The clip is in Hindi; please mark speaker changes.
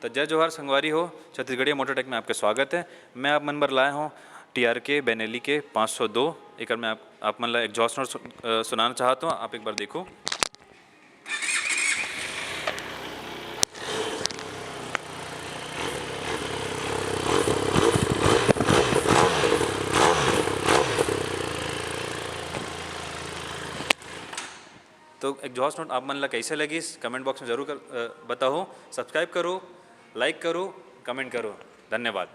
Speaker 1: तो जय जवाहर संगवारी हो, छत्तीसगढ़िया मोटरटेक में आपका स्वागत है। मैं आप मन बर लाया हूँ TRK बेनेली के 502। एक मैं आप मन ला एग्जॉस्ट नोट सुनाना चाहता हूँ, आप एक बार देखो। तो एग्जॉस्ट नोट आप मन ला कैसे लगी कमेंट बॉक्स में जरूर बताओ। सब्सक्राइब करो, लाइक करो, कमेंट करो। धन्यवाद।